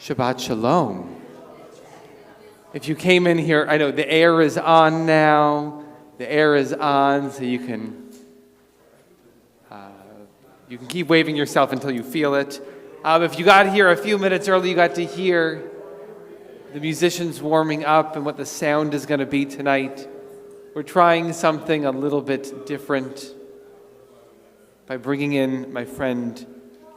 Shabbat Shalom. If you came in here, I know the air is on now. The air is on, so you can keep waving yourself until you feel it. If you got here a few minutes early, you got to hear the musicians warming up and what the sound is going to be tonight. We're trying something a little bit different by bringing in my friend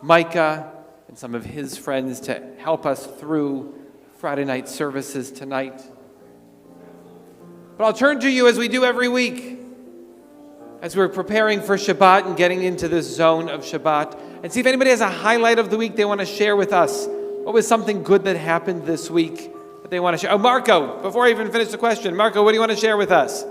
Micah and some of his friends to help us through Friday night services tonight. But I'll turn to you as we do every week, as we're preparing for Shabbat and getting into this zone of Shabbat, and see if anybody has a highlight of the week they want to share with us. What was something good that happened this week that they want to share? Oh, Marco, before I even finish the question, Marco, what do you want to share with us?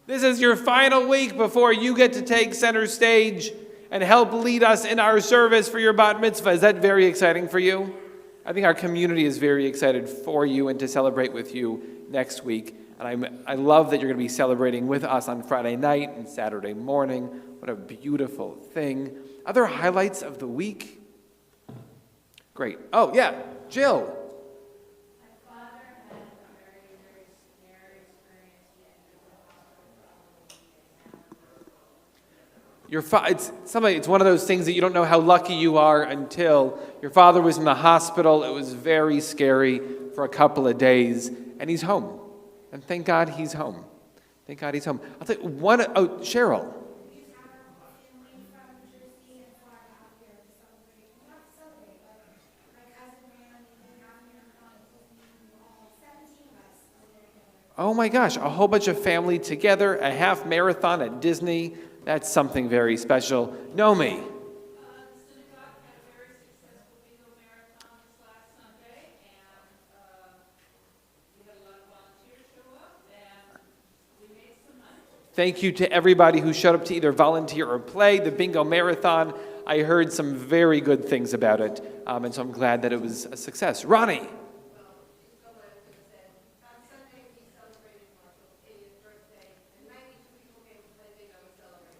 This is your final week before you get to take center stage and help lead us in our service for your bat mitzvah. Is that very exciting for you? I think our community is very excited for you and to celebrate with you next week. And I love that you're going to be celebrating with us on Friday night and Saturday morning. What a beautiful thing. Other highlights of the week? Great. Oh, yeah, Jill. It's one of those things that you don't know how lucky you are until your father was in the hospital. It was very scary for a couple of days, and he's home. And thank God he's home. Thank God he's home. I'll tell you Cheryl. Oh my gosh, a whole bunch of family together, a half marathon at Disney. That's something very special. Nomi. The synagogue had a very successful bingo marathon this last Sunday, and we had a lot of volunteers show up, and we made some money. Thank you to everybody who showed up to either volunteer or play the bingo marathon. I heard some very good things about it, and so I'm glad that it was a success. Ronnie.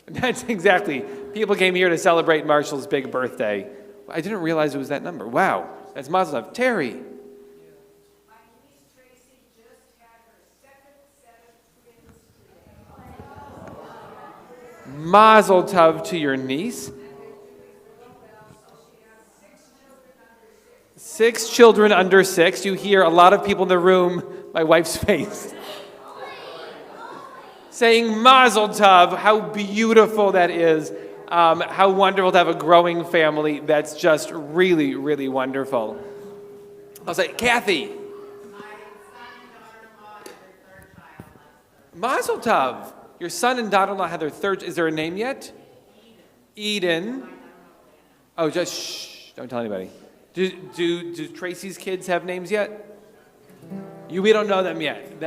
That's exactly. People came here to celebrate Marshall's big birthday. I didn't realize it was that number. Wow. That's Mazel Tov. Terry. My niece Tracy just had her second set of twins today. Mazel Tov to your niece. 6 children under 6. You hear a lot of people in the room, my wife's face, saying Mazel Tov. How beautiful that is. How wonderful to have a growing family. That's just really, really wonderful. I'll say, Kathy. Mazel Tov. Your son and daughter-in-law had their third. Is there a name yet? Eden. Oh, just shh. Don't tell anybody. Do Tracy's kids have names yet? We don't know them yet.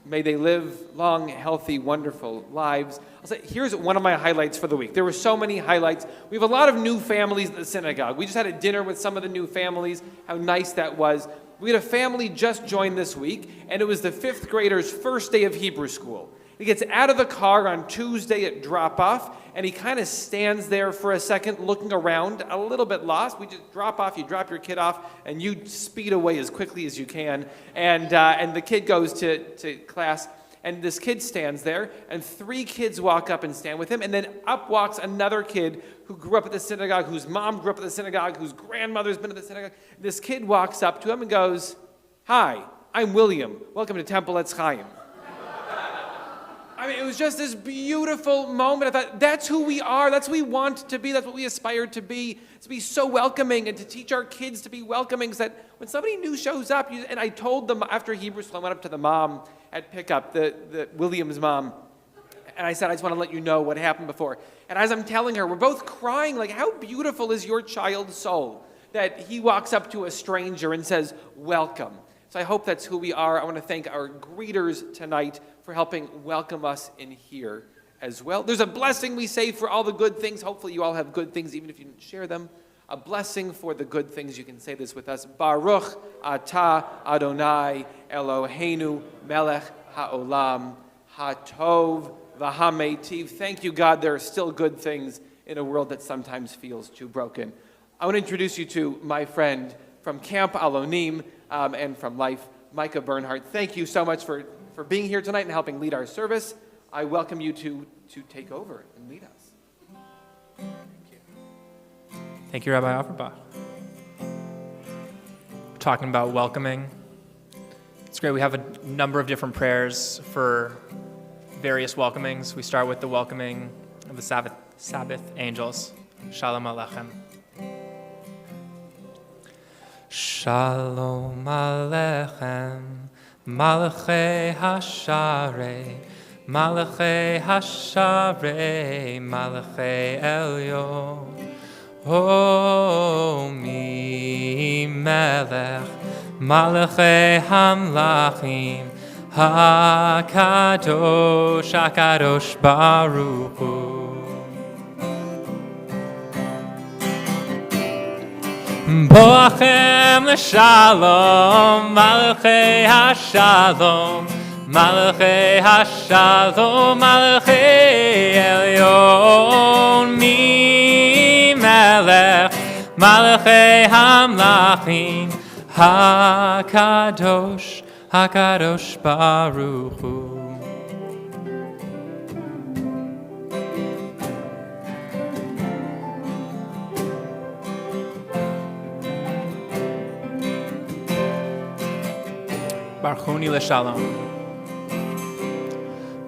May they live long, healthy, wonderful lives. I'll say, here's one of my highlights for the week. There were so many highlights. We have a lot of new families at the synagogue. We just had a dinner with some of the new families. How nice that was. We had a family just join this week, and it was the 5th grader's first day of Hebrew school. He gets out of the car on Tuesday at drop-off, and he kind of stands there for a second looking around, a little bit lost. We just drop off, you drop your kid off, and you speed away as quickly as you can. And the kid goes to class, and this kid stands there, and 3 kids walk up and stand with him, and then up walks another kid who grew up at the synagogue, whose mom grew up at the synagogue, whose grandmother's been at the synagogue. This kid walks up to him and goes, "Hi, I'm William. Welcome to Temple Etz Chaim." I mean, it was just this beautiful moment. I thought, that's who we are. That's who we want to be. That's what we aspire to be so welcoming and to teach our kids to be welcoming so that when somebody new shows up, and I told them after Hebrew school, I went up to the mom at pickup, the William's mom, and I said, I just want to let you know what happened before. And as I'm telling her, we're both crying, like, how beautiful is your child's soul that he walks up to a stranger and says, welcome. So I hope that's who we are. I want to thank our greeters tonight for helping welcome us in here as well. There's a blessing we say for all the good things. Hopefully you all have good things, even if you didn't share them. A blessing for the good things. You can say this with us. Baruch atah Adonai Eloheinu melech haolam hatov v'hameitiv. Thank you, God. There are still good things in a world that sometimes feels too broken. I want to introduce you to my friend from Camp Alonim and from Life, Micah Bernhardt. Thank you so much for being here tonight and helping lead our service. I welcome you to take over and lead us. Thank you, Rabbi Offerbach. We're talking about welcoming. It's great. We have a number of different prayers for various welcomings. We start with the welcoming of the Sabbath angels. Shalom Aleichem. Shalom Aleichem, Malachei Hasharei, Malachei Hasharei, Malachei Elyon. O mi melech, Malachei Hamlachim, HaKadosh, HaKadosh Baruch Hu. Boachem l'shalom, Malachei Hashalom, Malachei Hashalom, Malachei Elyon, Mi Melech, Malachei Hamlachim, HaKadosh, HaKadosh Baruch Hu. Barchuni l'shalom.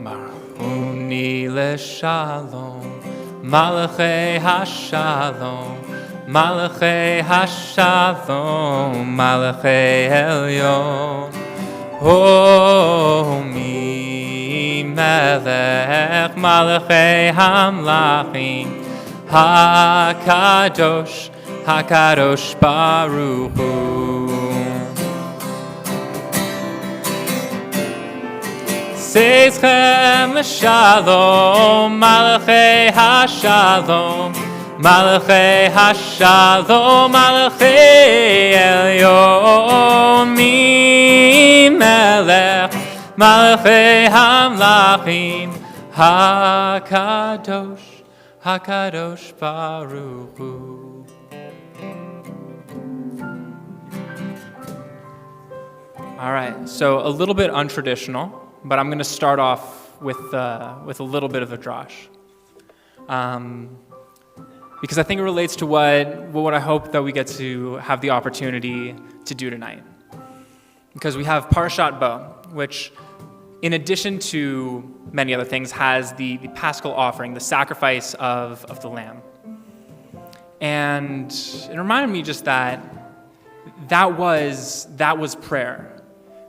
Barchuni l'shalom. Malachei hashalom. Malachei hashalom. Malachei elyon. O mi melech. Malachei hamlachim. HaKadosh. HaKadosh Baruch Hu. Seizchem l'shalom, Malachei hashalom, Malachei hashalom, Malachei elyon, Mi melech, Malachei hamlachim, HaKadosh, HaKadosh Baruch Hu. All right, so a little bit untraditional, but I'm going to start off with a little bit of a drosh. because I think it relates to what I hope that we get to have the opportunity to do tonight. Because we have Parashat Bo, which, in addition to many other things, has the Paschal offering, the sacrifice of the lamb. And it reminded me just that was prayer.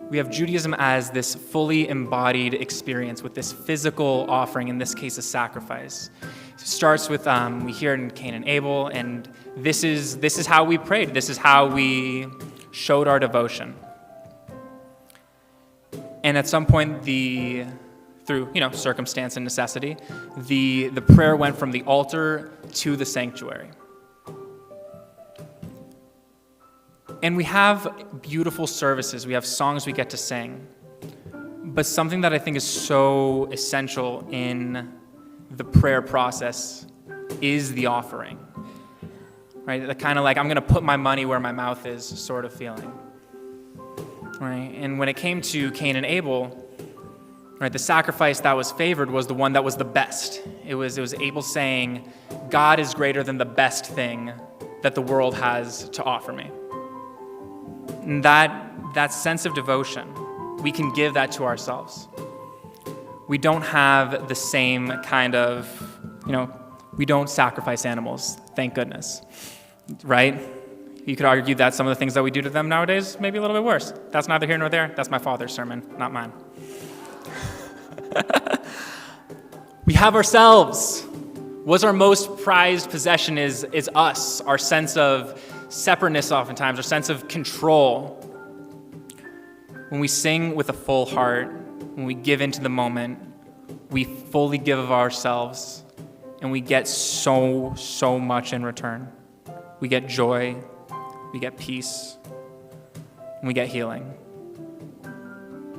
We have Judaism as this fully embodied experience with this physical offering, in this case a sacrifice. It starts with, we hear it in Cain and Abel, and this is how we prayed. This is how we showed our devotion. And at some point, through circumstance and necessity, the prayer went from the altar to the sanctuary. And we have beautiful services. We have songs we get to sing. But something that I think is so essential in the prayer process is the offering. Right? The kind of like, I'm going to put my money where my mouth is sort of feeling. Right? And when it came to Cain and Abel, right, the sacrifice that was favored was the one that was the best. It was Abel saying, God is greater than the best thing that the world has to offer me. And that sense of devotion, we can give that to ourselves. We don't have the same kind of, we don't sacrifice animals, thank goodness, right? You could argue that some of the things that we do to them nowadays may be a little bit worse. That's neither here nor there. That's my father's sermon, not mine. We have ourselves. What's our most prized possession is us, our sense of separateness oftentimes, our sense of control. When we sing with a full heart, when we give into the moment, we fully give of ourselves, and we get so much in return. We get joy, we get peace, and we get healing.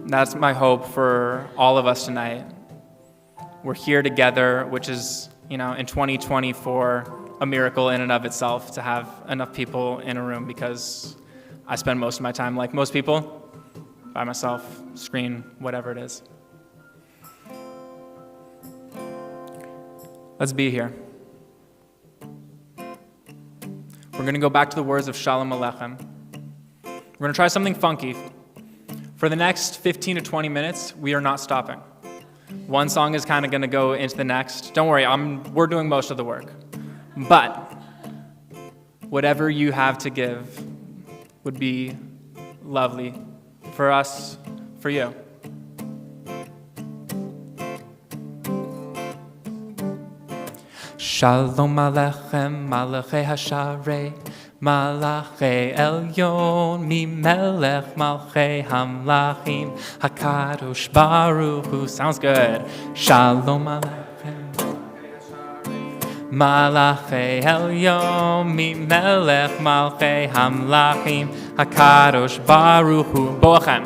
That's my hope for all of us tonight. We're here together, which is, in 2024, a miracle in and of itself to have enough people in a room, because I spend most of my time, like most people, by myself, screen, whatever it is. Let's be here. We're going to go back to the words of Shalom Aleichem. We're going to try something funky. For the next 15 to 20 minutes, we are not stopping. One song is kind of going to go into the next. Don't worry, we're doing most of the work. But whatever you have to give would be lovely for us, for you. Shalom Aleichem, Malachei Hasharei, Malachei Elyon, Mimelech Malchei Hamlachim, Hakadosh Baruch Hu. Sounds good. Shalom Aleichem, Malachei Elyon, Mimelech Malchei Hamlachim, Hakadosh Baruch Hu. Boachem.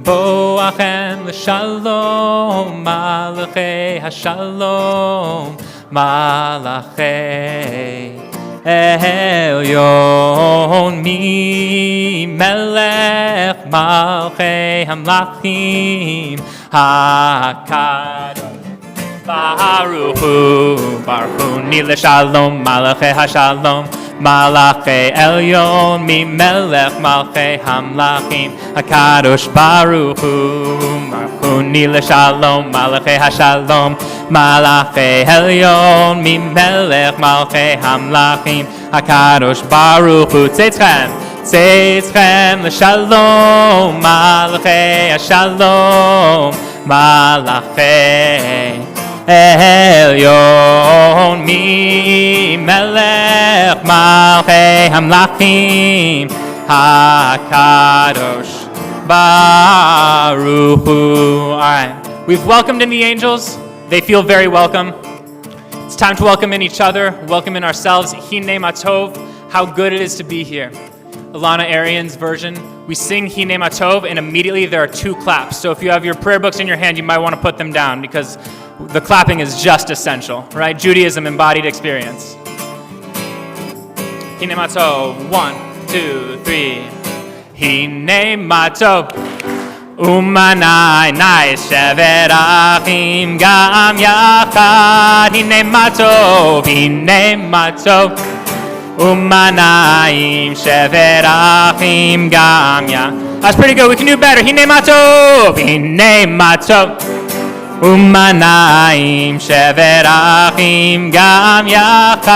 Boachem l'shalom, Malachei Hashalom, Malachei Elyon, mi melech malchei hamlachim, hakadosh baruch hu ni l'shalom, Malachei Hashalom, Malachei Elyon, mi melech malchei hamlachim, hakadosh baruch hu ni l'shalom, Malachei Hashalom, Malachei Elyon, mi melech malchei hamlachim, hakadosh baruch hu. Tzeitchem l'shalom, Malachei Hashalom, Malachei Elyon, mi melech malchei hamlachim, hakadosh baruch hu. All right, we've welcomed in the angels. They feel very welcome. It's time to welcome in each other, welcome in ourselves. Hinei Matov, how good it is to be here. Alana Arian's version, we sing Hinei Matov, and immediately there are two claps. So if you have your prayer books in your hand, you might want to put them down, because the clapping is just essential, right? Judaism embodied experience. Hinei Matov, 1, 2, 3. Hinei Matov. Umanai nai shevet achim gam yachad. Hine matov, Umanai shevet achim gam yachad. That's pretty good. We can do better. Hine matov, Umanai shevet achim gam yachad.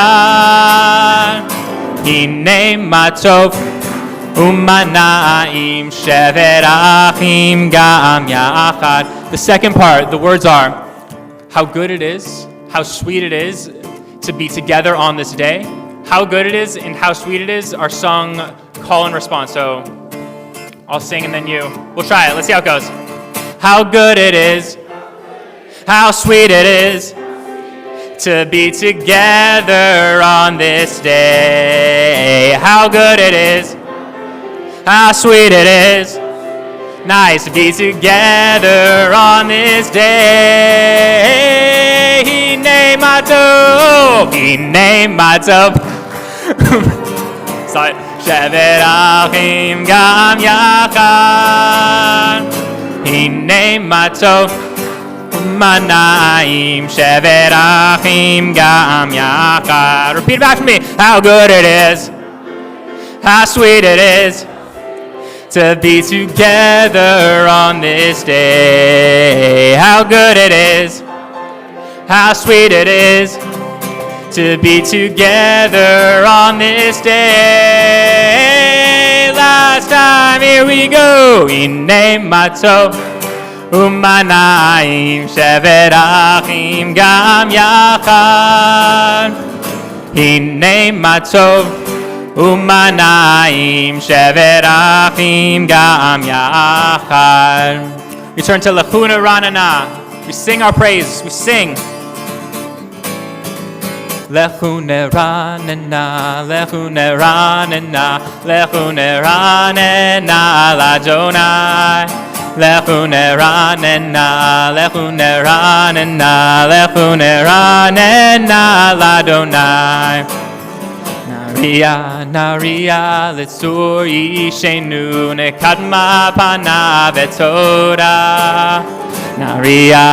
Hine matov. Umanaim shevet achim gam yachad. The second part, the words are, how good it is, how sweet it is to be together on this day. How good it is and how sweet it is are sung call and response. So I'll sing and then you. We'll try it. Let's see how it goes. How good it is, how sweet it is to be together on this day. How good it is, how sweet it is, nice to be together on this day. Hine matov, sorry. Shevet achim gam yachad. Hine matov, Umanayim shevet achim gam yachad. Repeat it back to me. How good it is, how sweet it is to be together on this day. How good it is, how sweet it is to be together on this day. Last time, here we go. Hine matov, Umanayim shevet achim gam yachad. Hine matov, Umanayim shevet achim gam yachad. We turn to Lechuna Ranana. We sing our praise. We sing. Lechuna Ranana, Lechuna Ranana, Lechuna Ranana Ladonai. Lechuna Ranana, Lechuna Ranana, Lechuna Ranana Ladonai. Naria litzur yishenu nekadma panav etoda. Naria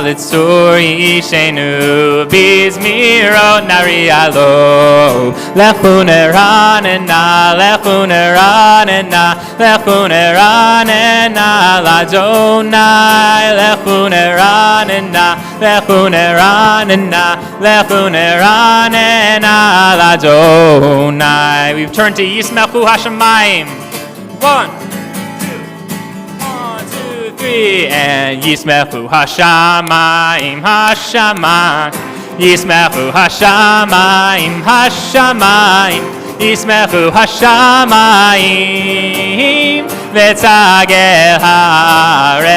litzur yishenu bizmirot naria lo. Lechuna ranena, lechuna ranena, lechuna ranena ladonai. Lechuna ranena, lechuna ranena, lechuna ranena Adonai. We've turned to Yismechu Hashemayim. 1, 2, 3, and Yismechu Hashemayim, Hashemayim. Yismechu Hashemayim, Hashemayim. Yismechu Hashemayim, v'tzagel haaretz.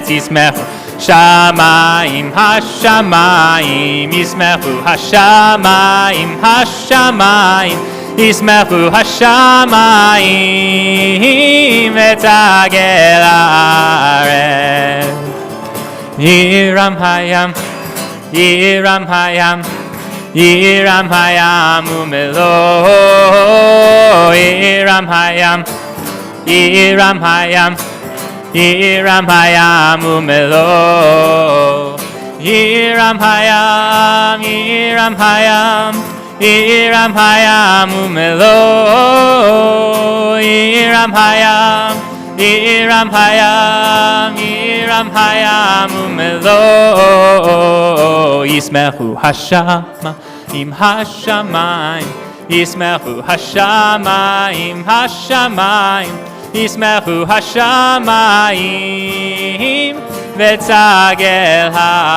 Yismechu Shamayim, Hashamayim, Yismechu Hashamayim, Hashamayim, Yismechu Hashamayim, v'tzagel haaretz. Yiram hayam, Yiram hayam, Yiram hayam umelo. Yiram hayam, Yiram hayam, Yiram hayam umelo. Yiram hayam, Yiram hayam, Yiram hayam umelo. Yiram hayam, Yiram hayam, Yiram hayam umelo. Yismechu Hashamayim, Hashamayim. Yismechu Hashamayim, Hashamayim. Yismechu Hashamayim, v'tzagel haaretz.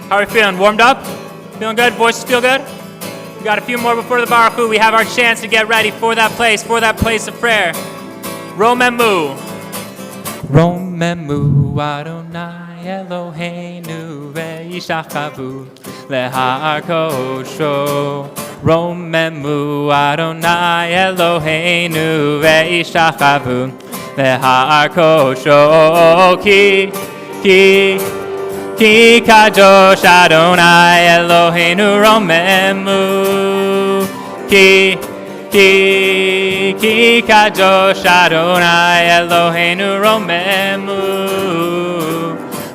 How are we feeling? Warmed up? Feeling good? Voices feel good? We got a few more before the Baruch Hu. We have our chance to get ready for that place of prayer. Romemu. Romemu Adonai Eloheinu ve'yishachavu lehar kosho. Romemu Adonai Eloheinu ve'yishachavu lehar kosho. Ki kadosh Adonai Eloheinu romemu. Ki Ki kadosh Adonai Eloheinu romemu.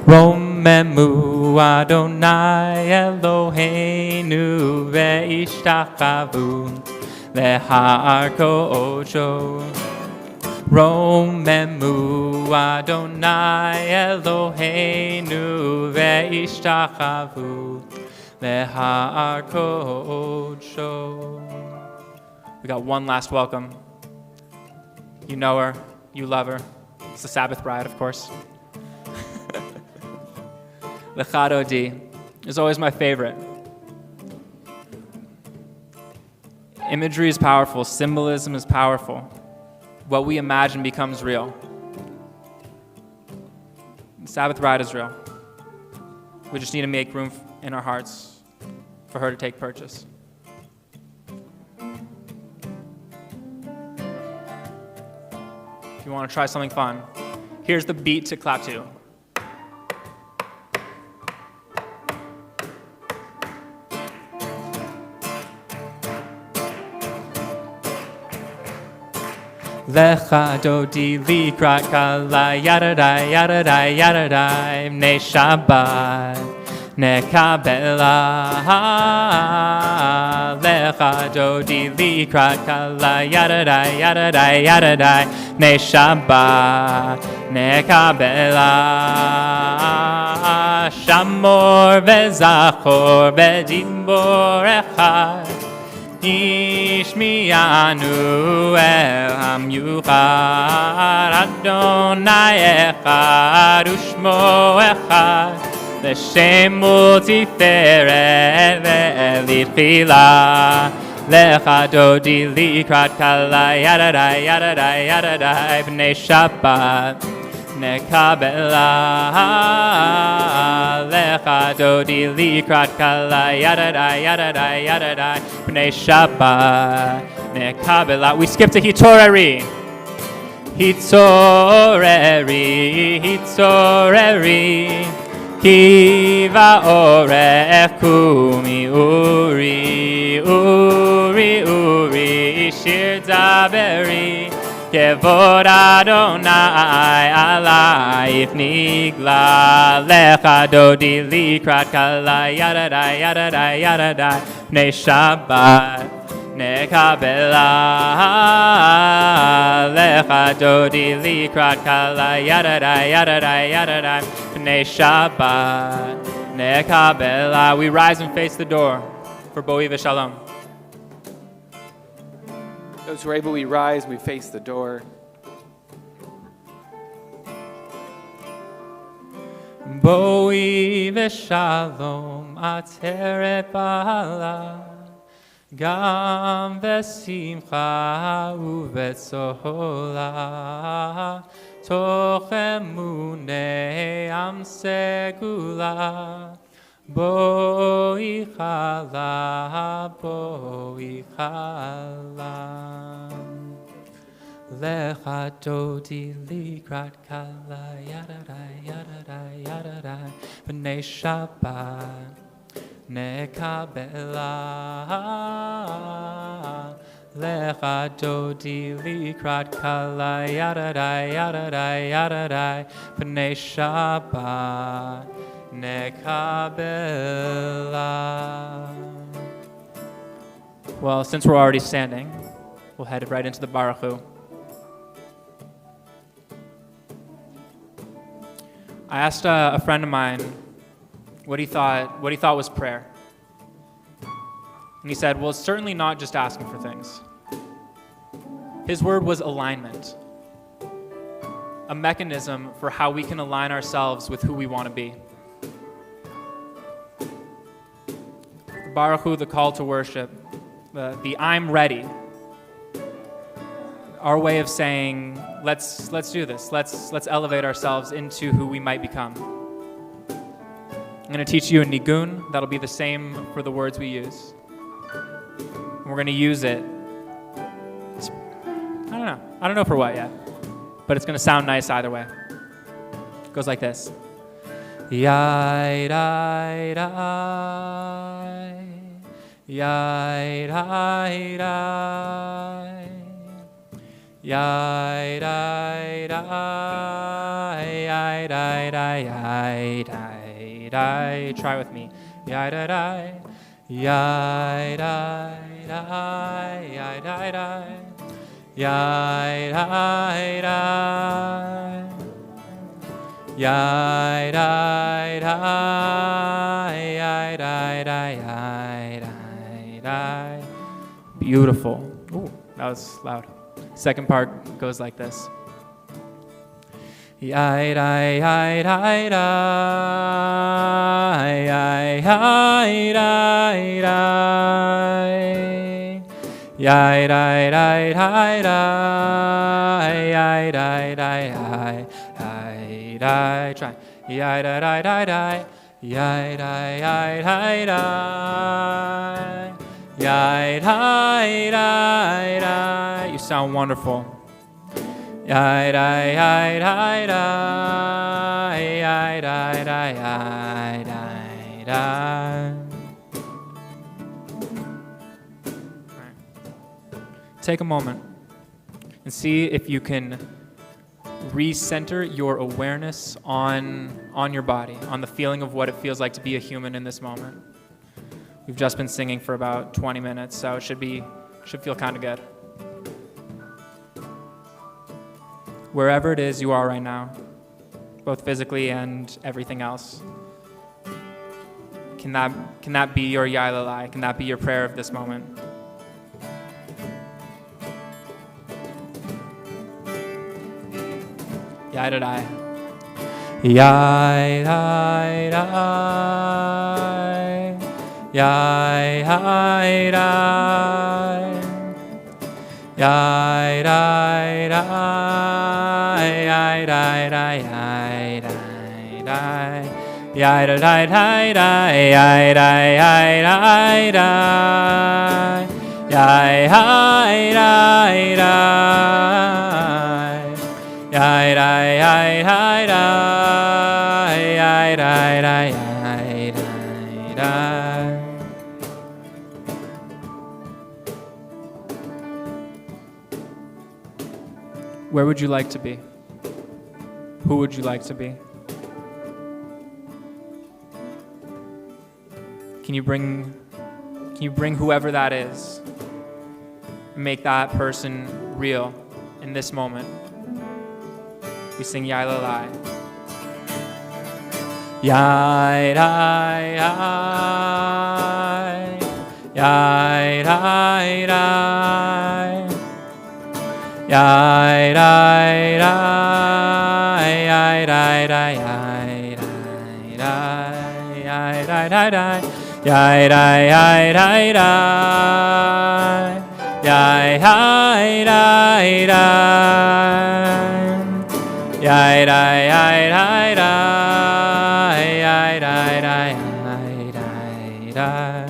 Romemu Adonai Eloheinu ve'ishtachavu lehar kodsho. Romemu Adonai Eloheinu ve'ishtachavu lehar kodsho. We got one last welcome. You know her, you love her. It's the Sabbath bride, of course. Lechado Di is always my favorite. Imagery is powerful, symbolism is powerful. What we imagine becomes real. The Sabbath bride is real. We just need to make room in our hearts for her to take purchase. If you want to try something fun, here's the beat to clap to. Lecha dodi likrat kala yadadai yadadai yadadai ne Shabbat ne Kabbalat. Lecha dodi likrat kala yadadai yadadai yadadai ne Shabbat ne Kabbalat. Shamor vezachor vedimbor echad Ishmianu el hamyuchad Adonai echad ushmo echad L'shemu tiferet ve'elit chila Lecha dodi likrat kala yadadai yadadai yadadai b'nei Shabbat Kabbalat. Lecha dodi likrat kala yadadai yadadai yadadai b'nei Shabbat Kabbalat. We skip to hitoreri. Hitoreri, hitoreri. Kiva orech kumi uri, uri, uri. Shir daberi. Kevod Adonai alayif nigla. Lecha dodi likrat kala yadadai yadadai yadadai b'nei Shabbat Kabbalat. Lecha dodi likrat kala yadadai yadadai yadadai b'nei Shabbat Kabbalat. We rise and face the door for Boi v'Shalom. Those who are able, we rise, we face the door. Boi v'Shalom ateret bala Gam v'simcha uvetzola Toch emunei am segula Boi chala, boi chala. Lecha dodi likrat kala yadadai yadadai yadadai b'nei Shabbat Kabbalat. Lecha dodi likrat kala yadadai yadadai yadadai b'nei Shabbat Kabbalat. Well, since we're already standing, we'll head right into the Baruch Hu. I asked a friend of mine what he thought was prayer. And he said, well, it's certainly not just asking for things. His word was alignment, a mechanism for how we can align ourselves with who we want to be. The Baruch Hu, the call to worship, the I'm ready, our way of saying, let's do this. Let's elevate ourselves into who we might become. I'm going to teach you a nigun that'll be the same for the words we use. And we're going to use it. I don't know for what yet, but it's going to sound nice either way. It goes like this. Yai dai dai, Yai dai dai. Yai dai dai. Yai dai dai. Yai dai dai. Try with me. Yai dai dai. Yai dai dai. Yai dai dai. Yai dai dai. Yai dai dai. Yai dai dai. Yai dai dai. Beautiful. Ooh, that was loud. Second part goes like this. Yai dai dai dai dai. Yai dai dai dai. Yai dai dai dai dai. Yai dai dai dai. Dai dai. Try. Yai dai dai dai dai. Yai dai dai dai dai. Yai dai dai dai. You sound wonderful. Yai dai dai dai dai. Yai dai dai dai dai dai. Take a moment and see if you can recenter your awareness on your body, on the feeling of what it feels like to be a human in this moment. We've just been singing for about 20 minutes, so it should feel kind of good. Wherever it is you are right now, both physically and everything else, can that be your Yailalai? Can that be your prayer of this moment? Yai dai. Yai dai dai. Yai dai dai. Yai dai dai. Yai dai dai. Yai dai dai. Yai dai dai dai. Yai dai dai dai. Yai dai dai dai. Yai dai dai dai dai. Yai dai dai dai dai. Where would you like to be? Who would you like to be? Can you bring whoever that is and make that person real in this moment? We sing Yai Lalai. Yai dai dai. Yai dai dai. Yai dai dai. Yai dai dai. Yai dai dai. Yai dai dai dai. Yai dai dai dai. Yai dai dai dai. Yai dai dai dai dai. Yai dai dai dai dai.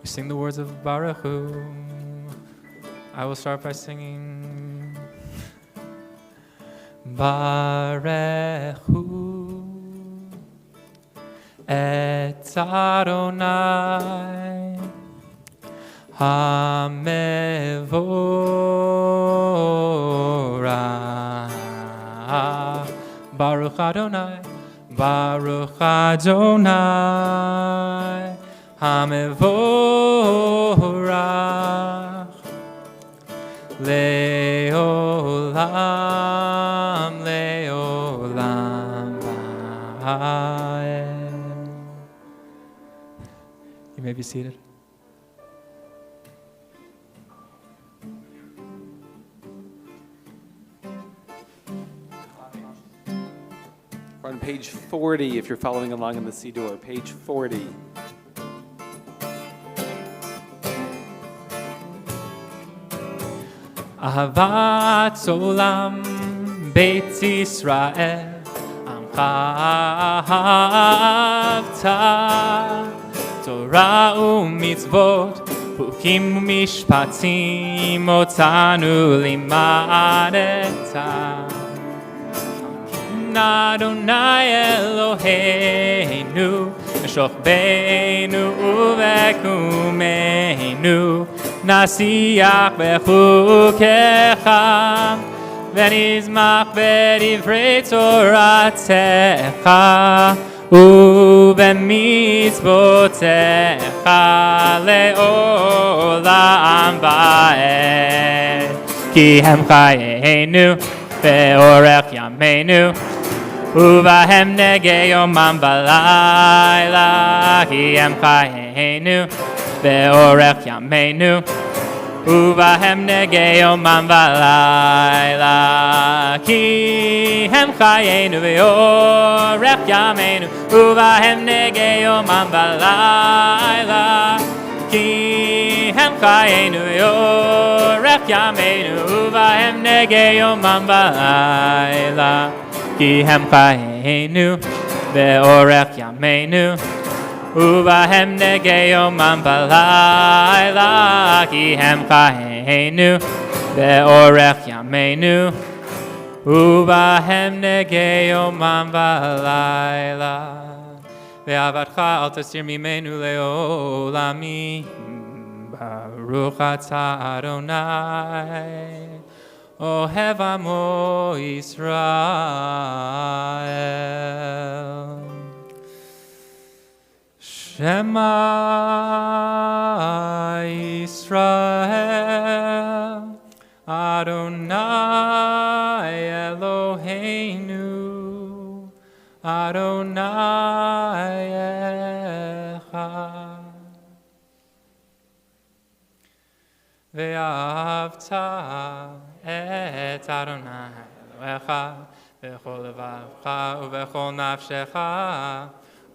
We sing the words of Baruch Hu. I will start by singing Baruch Hu et Adonai HaMevorach. Baruch Adonai, Baruch Adonai HaMevorach. Leolam, leolam ba'ed. You may be seated. We're on page 40 if you're following along in the Siddur, page 40. Ahavat olam Beit Yisrael Amcha ahavta Torah u'mitzvot Chukim u'mishpatim Otanu limadeta Adonai Eloheinu בשוכבנו ובקומנו נשיח בחוקיך ונזמח בדברי תורתך ובמצוותיך לעולם ועד כי הם חיינו ואורך ימינו ובהם נגה יומם ולילה כי הם חיינו ואורך ימינו ובהם נגה יומם ולילה כי הם חיינו ואורך ימינו ובהם נגה יומם ולילה כי הם חיינו ואורך ימינו ובהם נגה יומם ולילה כי הם חיינו ואורך ימינו ובהם נגה יומם ולילה כי הם חיינו ואורך ימינו ובהם נגה יומם ולילה ואהבתך אל תסיר ממנו לעולמים ברוך אתה אדוני אוהב עמו ישראל שמע ישראל אדוני אלוהינו אדוני אחד ואהבת את אדוני אלוהיך בכל לבבך ובכל נפשך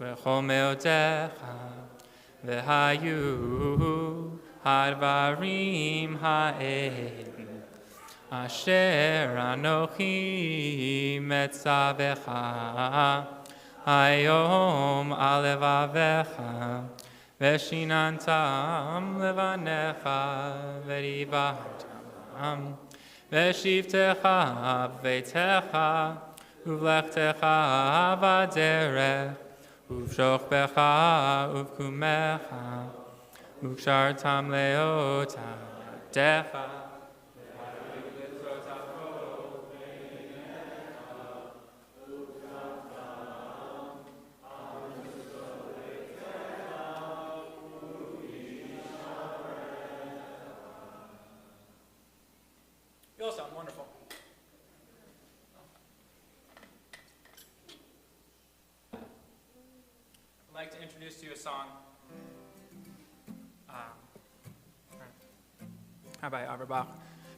ובכל מאודיך והיו הדברים האלה אשר אנוכי מצווך היום על לבביך ושיננתם לבניך ודיברתם ושבתך בביתך ובלכתך בדרך ובשוכבך ובקומך וקשרתם לאותה ידיך You all sound wonderful. I'd like to introduce to you a song. Rabbi Averbach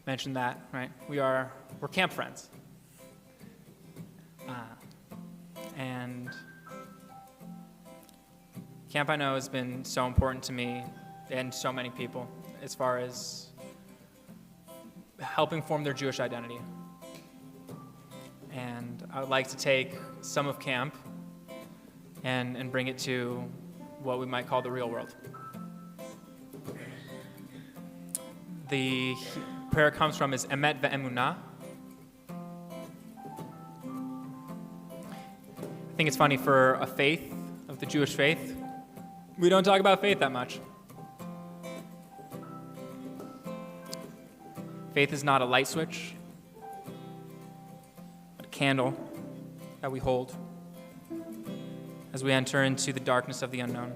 mentioned that, right? We're camp friends. And camp I know has been so important to me and so many people as far as helping form their Jewish identity. And I would like to take some of camp and bring it to what we might call the real world. The prayer it comes from is Emet ve'emunah. I think it's funny for a faith, of the Jewish faith, we don't talk about faith that much. Faith is not a light switch, but a candle that we hold as we enter into the darkness of the unknown.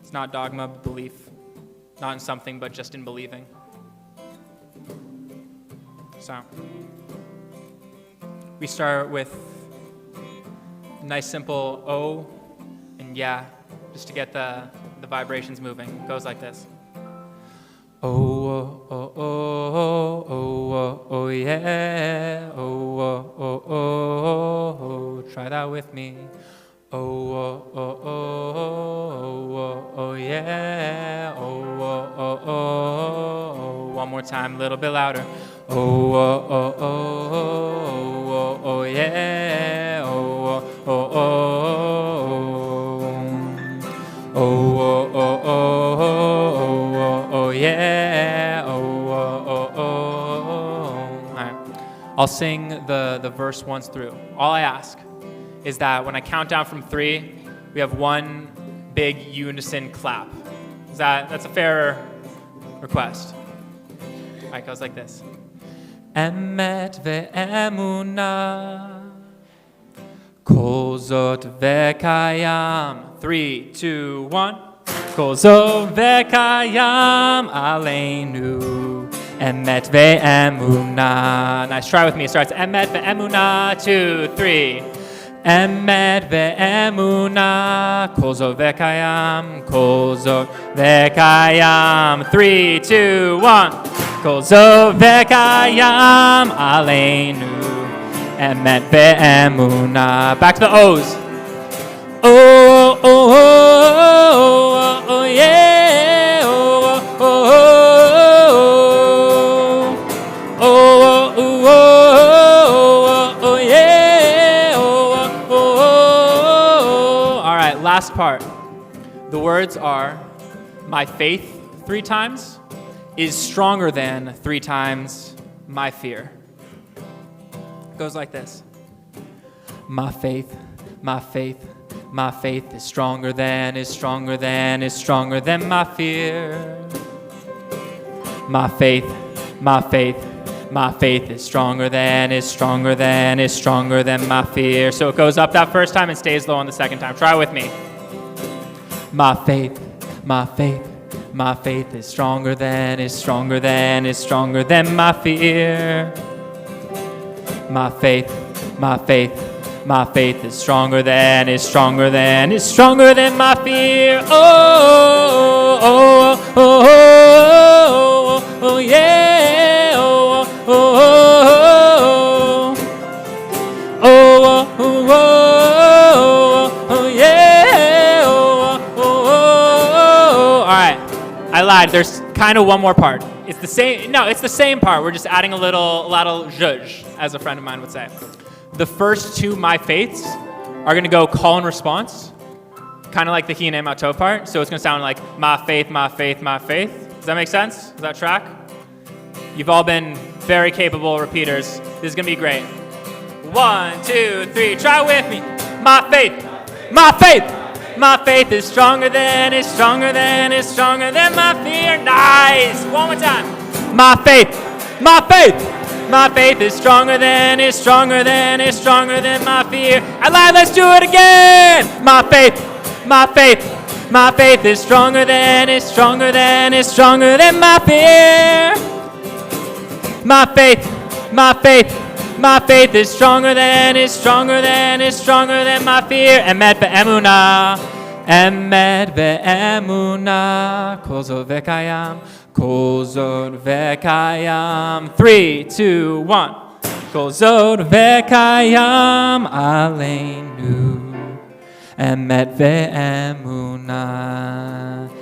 It's not dogma, but belief. Not in something, but just in believing. So, we start with a nice simple O and yeah, just to get the vibrations moving. It goes like this. Oh, oh, oh, oh, oh, oh, oh, yeah. Oh, oh, oh, oh, oh, try that with me. Oh, oh, oh, oh, oh, oh, yeah. Oh, oh, oh, oh, oh. One more time, a little bit louder. Oh, oh, oh, oh, oh, oh, yeah. Oh, oh, oh, oh, oh, oh, oh, oh, oh, yeah. Oh, oh, oh, oh. All right. I'll sing the verse once through. All I ask is that when I count down from 3, we have one big unison clap. That's a fair request? All right, goes like this. Emet ve'emuna, kol zot ve'kayam. 3, 2, 1. Kol zot ve'kayam aleinu. Emet ve'emuna. Nice, try with me. It starts emet ve'emuna. 2, 3. Emet ve'emuna, kol zot ve'kayam, kol zot ve'kayam. 3, 2, 1. Kol zot ve'kayam aleinu. Emet ve'emuna. Back to the O's. Oh, oh, oh, oh, oh, yeah. Oh, oh, oh, oh, oh, oh, oh, oh, yeah. Oh, oh, oh, oh. All right, last part. The words are, my faith 3 times is stronger than 3 times my fear. It goes like this. My faith, my faith, my faith is stronger than my fear. My faith, my faith, my faith is stronger than my fear. So it goes up that first time and stays low on the second time. Try with me. My faith, my faith, my faith is stronger than my fear. My faith, my faith, my faith is stronger than my fear. Oh, oh, oh, oh, oh, oh, yeah. Oh, oh, oh, oh, oh, oh, oh, yeah. Oh, oh, oh. All right, I lied. There's kind of one more part. It's the same. No, it's the same part. We're just adding a little zhuzh, as a friend of mine would say. The first 2 my faiths are going to go call and response, kind of like the he and mato part. So it's going to sound like my faith, my faith, my faith. Does that make sense? Does that track? You've all been very capable repeaters. This is going to be great. 1, 2, 3. Try with me. My faith, my faith, my faith is stronger than my fear. Nice. One more time. My faith, my faith. My faith is stronger than my fear. I lied, let's do it again. My faith, my faith, my faith is stronger than my fear. My faith, my faith, my faith is stronger than my fear. Emet ve'emuna, kol zot ve'kayam. Kol zot ve'kayam. 3, 2, 1. Kol zot ve'kayam aleinu. Emet ve'emuna.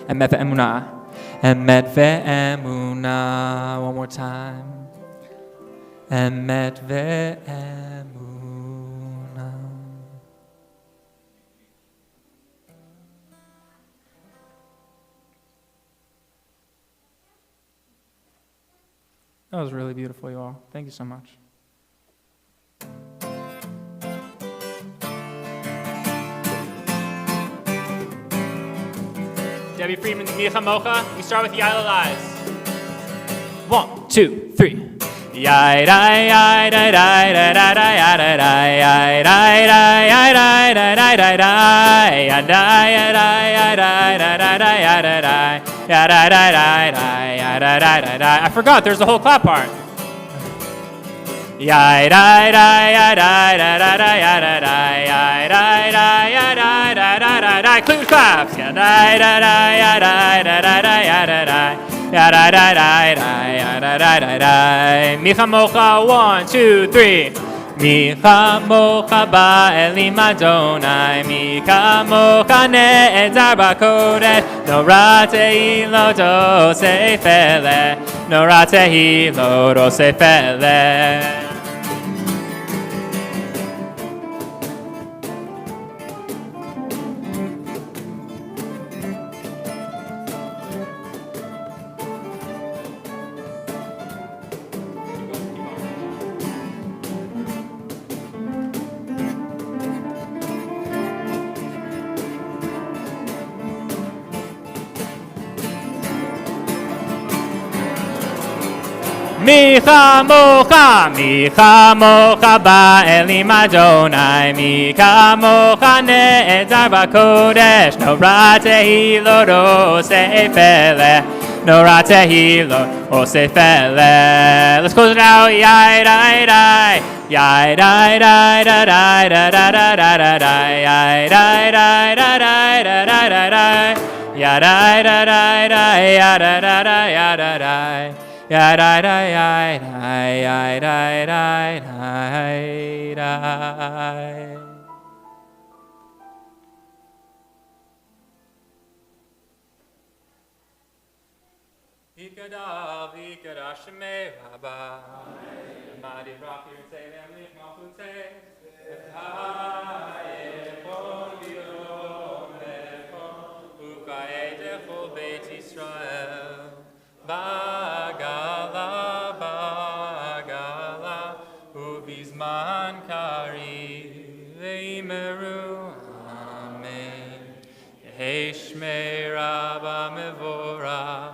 Emet ve'emuna. Emet ve'emuna. One more time. Emet ve'emuna. That was really beautiful, you all. Thank you so much. Debbie Friedman, Micha Mocha. We start with Yael Elias. 1, 2, 3. Yai dai yai dai dai dai dai dai dai dai dai dai dai dai dai dai dai dai. I forgot there's a whole clap part. Yai dai dai dai dai dai dai dai dai dai dai dai dai dai. Clear claps. Dai dai dai dai dai dai dai dai dai. Da da da da da da da da da. Micha mocha, 1, 2, 3. Micha mocha ba'elim Adonai. Micha mocha ne'etzar b'kodesh. Noratehi lo dosei fele. Noratehi lo dosei fele. Micha mocha, micha mocha ba'elim Adonai, micha mocha ne'edar b'kodesh, nora tehilo osefele, nora tehilo osefele. Let's close it out. Yai, dai, dai. Yai, dai, dai, dai, dai, dai, dai, dai, dai, dai. Yai, dai, dai, dai, dai, dai, dai, dai, dai. Ya dai, dai, dai, dai, ya dai, dai, dai, ya dai, dai. Ya dai, dai, ya dai, ya dai, dai, dai, dai. Ikadav, ikadav, shemei rabba. Madi rakir teilem lich malchute. V'chayechol b'yom lechol. U'ka'edechol beit Yisrael. Bagala, bagala. U'bizman kariv v'imeru. Amen. Yehei shmei rabba mevorach.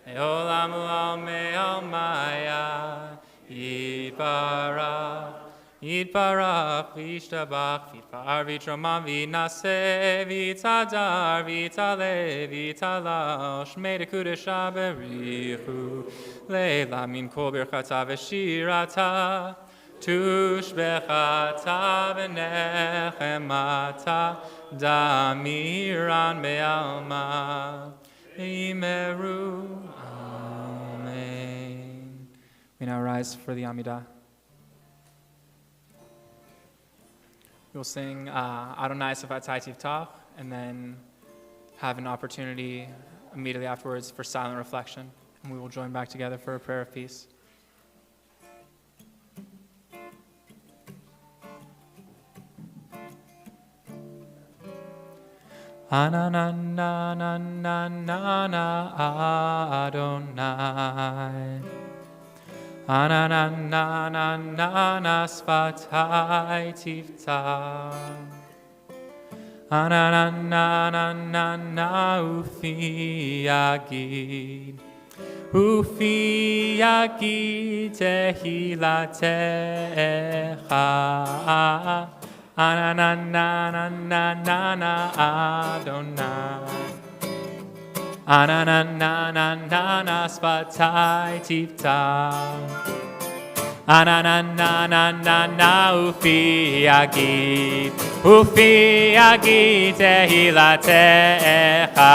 Olam u'almei almaya, Yitbarach, Yitbarach, V'yishtabach, V'yitbar, V'yitromam, V'yinaseh, V'yitzadar, V'yitaleh, V'yitalal, Shmei dekudesha berichu, Leila min kol birchata v'shirata, Tushbechata v'nechemata, Damiran be'alma, Imeru. Amen. We now rise for the Amidah. We'll sing Adonai Sefatai Tiftach, and then have an opportunity immediately afterwards for silent reflection. And we will join back together for a prayer of peace. Anananananana Adonai. Anananananana Sfatai Tiftach. Anananananana Ufi Yagid. Ufi Yagid Tehilatecha. Anananananana Adonai. Anananananana Sfatai Tiftach. Anananananana Ufi Yagid. Ufi Yagid Tehilatecha.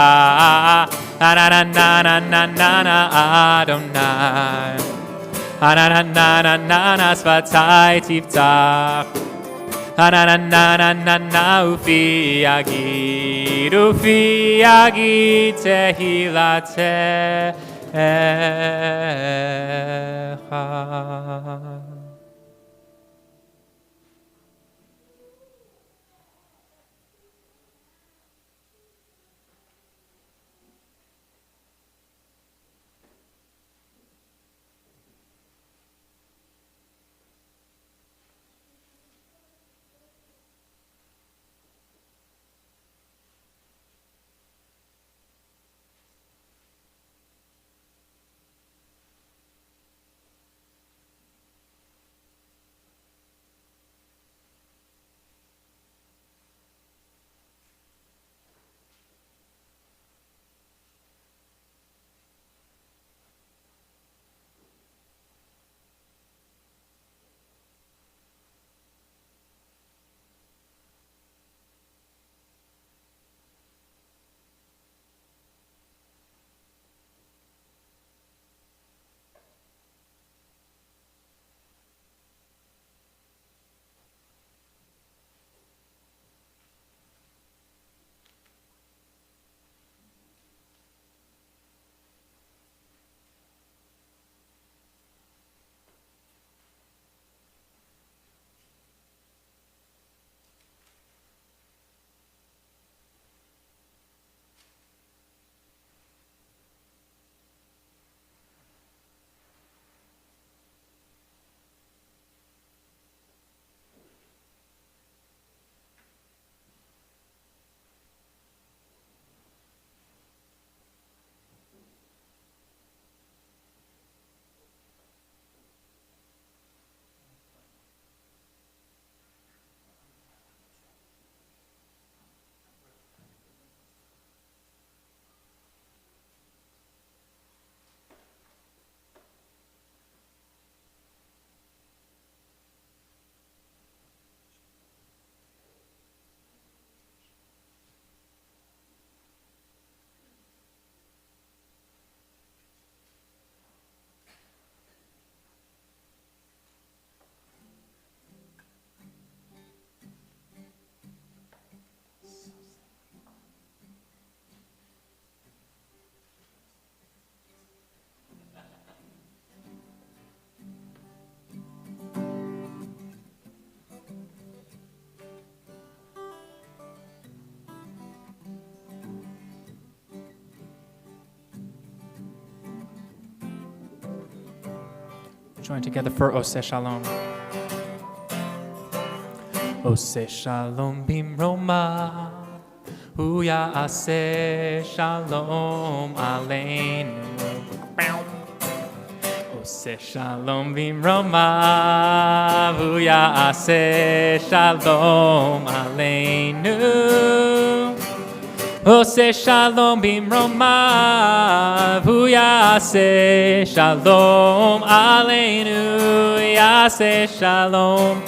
Anananananana Adonai. Anananananana Sfatai Tiftach. Anananananana Ufi Yagid Tehilatecha. Join together for Oseh Shalom. Oseh Shalom bimroma, hu ya'aseh Shalom aleinu. Oseh Shalom bimroma, hu ya'aseh Shalom aleinu. Oseh Shalom bimroma, hu ya'aseh Shalom aleinu. Ya'aseh Shalom,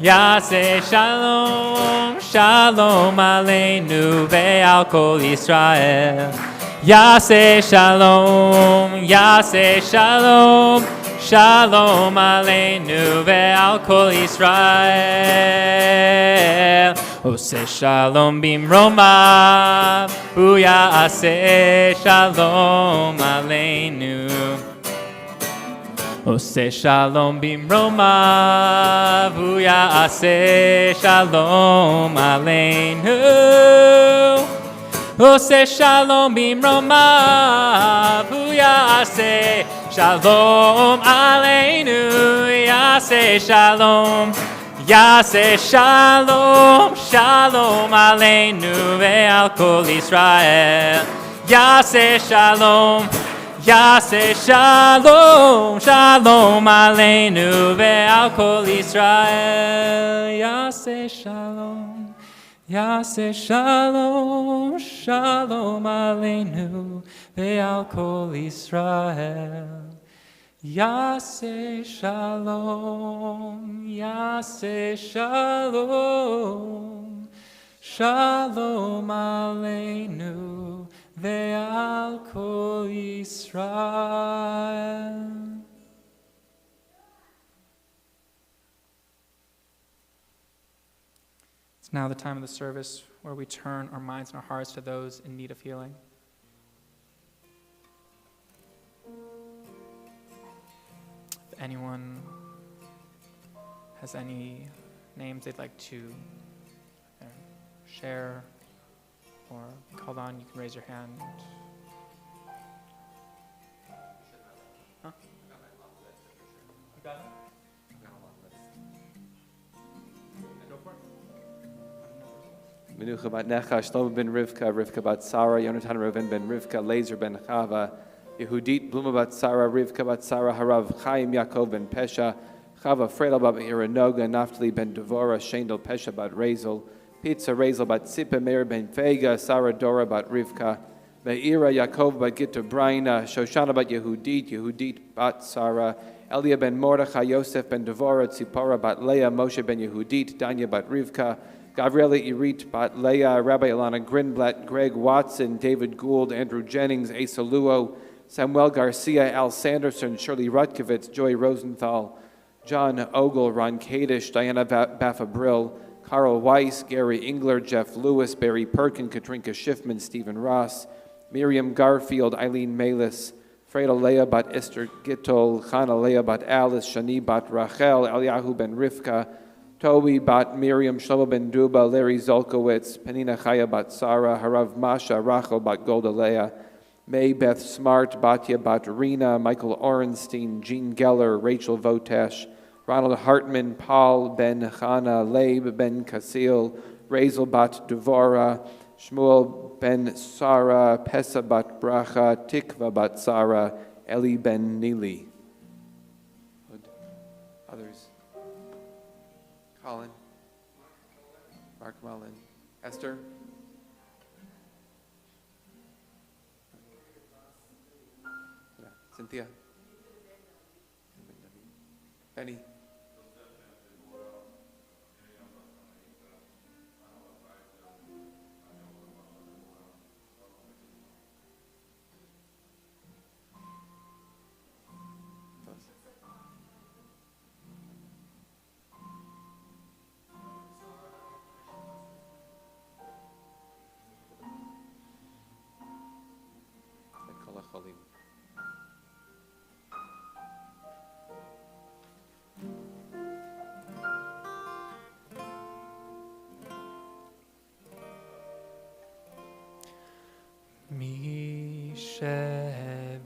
Ya'aseh Shalom, Shalom aleinu ve'al kol Yisrael. Ya'aseh Shalom, Ya'aseh Shalom, Shalom aleinu ve'al kol Yisrael. Oseh Shalom bimroma, hu ya'aseh Shalom aleinu. Oseh Shalom bimroma, hu ya'aseh Shalom aleinu. Oseh Shalom bimroma, hu ya'aseh Shalom aleinu. Ya'aseh Shalom, Ya'aseh Shalom, Shalom aleinu ve'al kol Yisrael. Ya'aseh Shalom, Ya'aseh Shalom, Shalom aleinu ve'al kol Yisrael. Ya'aseh Shalom, Ya'aseh Shalom, Shalom aleinu ve'al kol Yisrael. Ya'aseh Shalom, Ya'aseh Shalom, Shalom aleinu ve'al kol Yisrael. It's now the time of the service where we turn our minds and our hearts to those in need of healing. If anyone has any names they'd like to share or be called on, you can raise your hand. Huh? You got it? Go for it. Menucha bat Necha, Shlomo ben Rivka, Rivka bat Sarah, Yonatan Reuven ben Rivka, Lazer ben Chava, Yehudit Bluma bat Sarah, Rivka bat Sarah, Harav Chaim Yaakov ben Pesha, Chava Fredel bat Iranoga, Naftali ben Devora, Shendel Pesha bat Razel, Pizza Razel bat Sipa, Meir ben Fega, Sarah Dora bat Rivka, Meira Yaakov bat Gitta Braina, Shoshana bat Yehudit, Yehudit bat Sarah, Elia ben Mordechai, Yosef ben Devora, Tzipora bat Leah, Moshe ben Yehudit, Danya bat Rivka, Gabriela Irit bat Leah, Rabbi Ilana Grinblatt, Greg Watson, David Gould, Andrew Jennings, Asa Luo, Samuel Garcia, Al Sanderson, Shirley Rutkovitz, Joy Rosenthal, John Ogle, Ron Kadish, Diana Baffa-Brill, Carl Weiss, Gary Engler, Jeff Lewis, Barry Perkin, Katrinka Schiffman, Stephen Ross, Miriam Garfield, Eileen Malis, Freda Leah bat Esther Gittol, Chana Leah bat Alice, Shani bat Rachel, Eliyahu ben Rivka, Toby bat Miriam, Shlomo ben Duba, Larry Zolkowitz, Penina Chaya bat Sarah, Harav Masha, Rachel bat Golda Leah, May Beth Smart, Batya bat Rina, Michael Orenstein, Jean Geller, Rachel Votesh, Ronald Hartman, Paul ben Chana, Leib ben Kasil, Razel bat Devora, Shmuel ben Sarah, Pesa bat Bracha, Tikva bat Sarah, Eli ben Nili. Others? Colin? Mark Mullen? Esther? Cynthia? Benny? Mi sheberach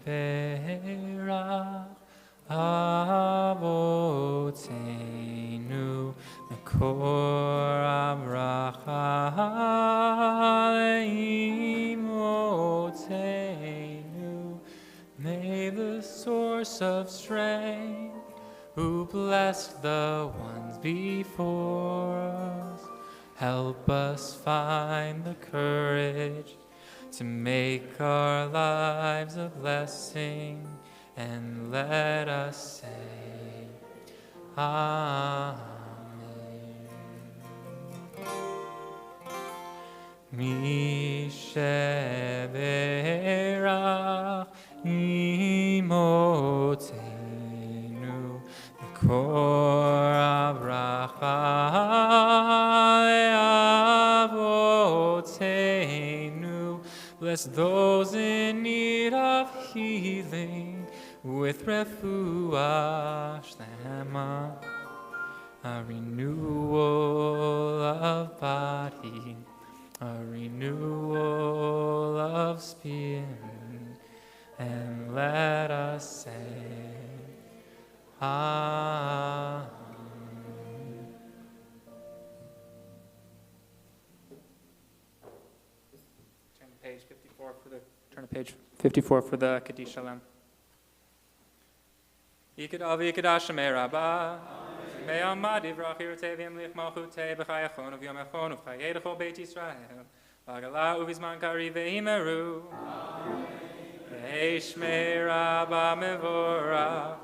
source of strength, who blessed the ones before us. Help us find the courage to make our lives a blessing, and let us say, Amen. Misheberach imotenu Kor abracha le'avotenu. Bless those in need of healing with refuah shlema, a renewal of body, a renewal of spirit, and let us say, Amen. Turn to page 54 for the Kaddish Shalom. Yikadav yikadash shemei rabbah. Me'amad yivrach yirtei v'yamlich malchutei b'chayachon uv'yomachon uv'chayedechol beit Yisrael. V'agala uv'zman kari ve'imeru. Ve'ishmei rabbah mevorach.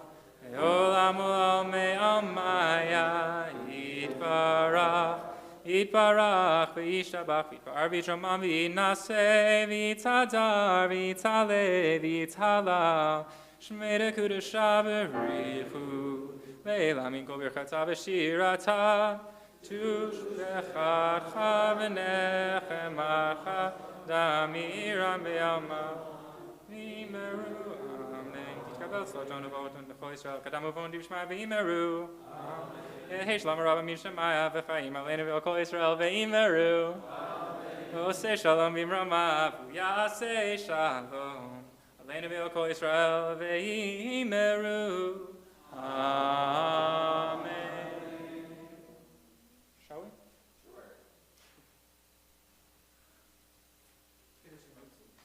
Olam olam me'amaya yitbarach, yitbarach v'yishtabach v'yitbar v'yitramam v'yinaseh v'yitadar v'yitaleh v'yitalal shmei dekudasha v'richu le'elam min kol birchata v'shirata tushbechatcha v'nechemacha damira me'alma v'imeru. Kabbalat Sloton of Oton, the Holy Israel, Kadamavon Divshma Veimeru. Hey Shalom Rabba Mishamaya V'chaim Aleinu V'Kol Israel Veimeru. Osei Shalom V'Imrama V'Yasei Shalom Aleinu V'Kol Israel Veimeru. Amen. Shall we? Sure.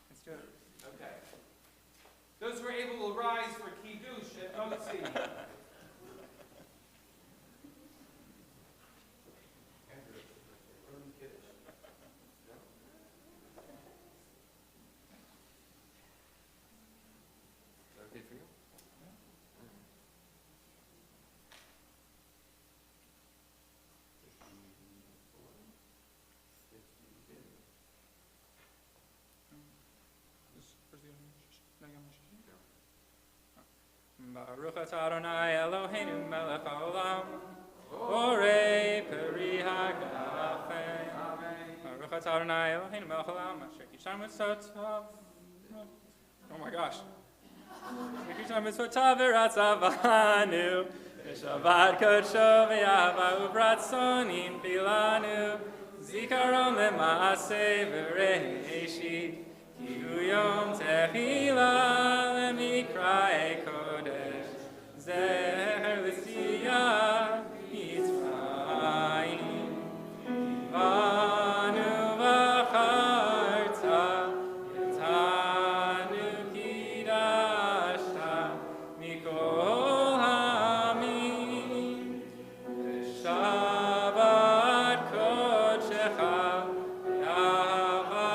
Let's do it. Okay. Those who are able will rise for Kiddush at Motzi. Baruch atah Adonai Eloheinu melech haolam, borei peri hagafen. Baruch atah Adonai Eloheinu melech haolam, asher kisham mitzotav. Oh my gosh. Asher kisham mitzotav v'ratzavanu, v'shabbat kodsho v'yava u'bratzonim pilanu, zikaron le'maaseh v'reishit, ki hu yom tehila le'mikra'ei kodesh, zeher l'siyah Yitzrayim, vanu v'charta, yatanu kidashta, mikol hamim, v'shabbat kodshecha, yava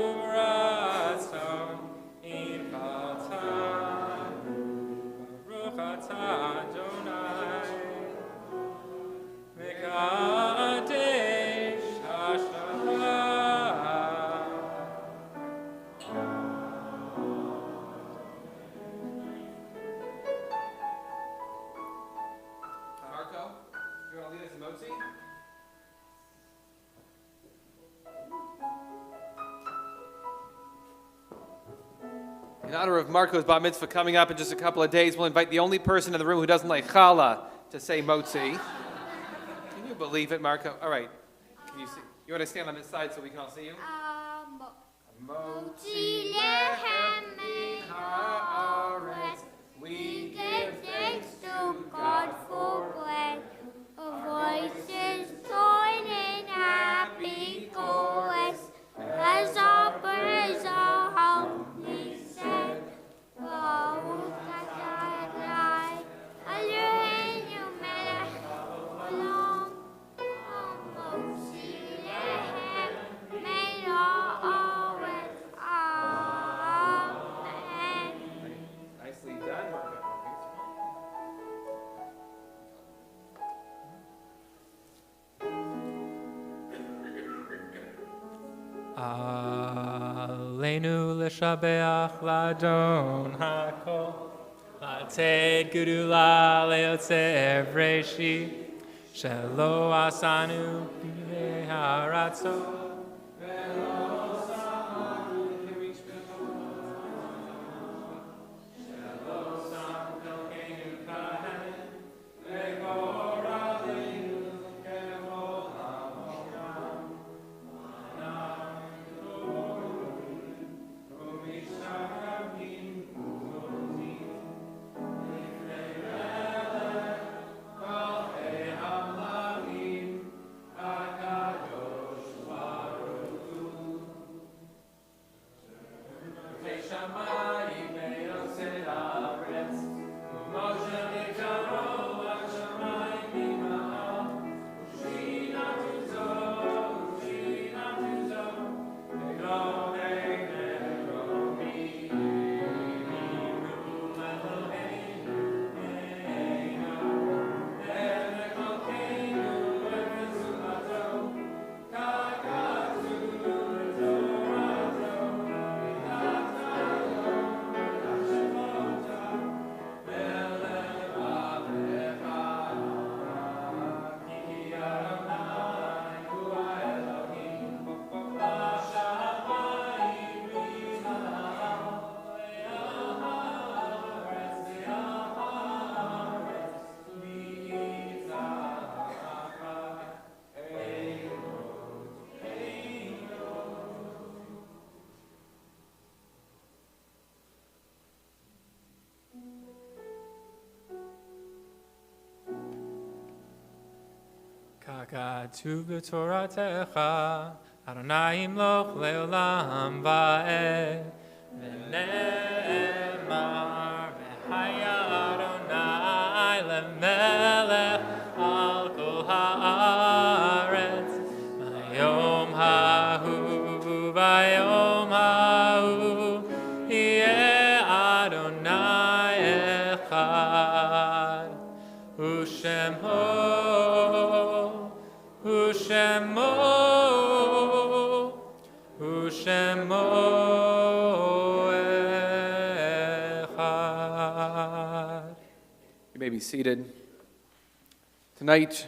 u'ratzon, in chaltanu, Baruch atah Adonai, Mekadesh Hashabbat. Marco, you want to lead us in Motzi? In honor of Marco's bar mitzvah coming up in just a couple of days, we'll invite the only person in the room who doesn't like challah to say Motzi. Can you believe it, Marco? All right. Can you see? You want to stand on this side so we can all see you? Motzi lechem min haaretz, we give thanks to God for bread. Voices join in happy chorus, as our praise our holy said. Baruch atah Aleinu l'shabeach ladon hakol, lated gudula leotzer vreshi, shelo asanu b'nei haratzon. Kagatu b'toratecha, Adonai imloch leolam va'ed. V'ne'emar v'haya Adonai lemelech al kol haaretz. V'yom ha'hu yeh Adonai echad. U'shemo echad. You may be seated. Tonight,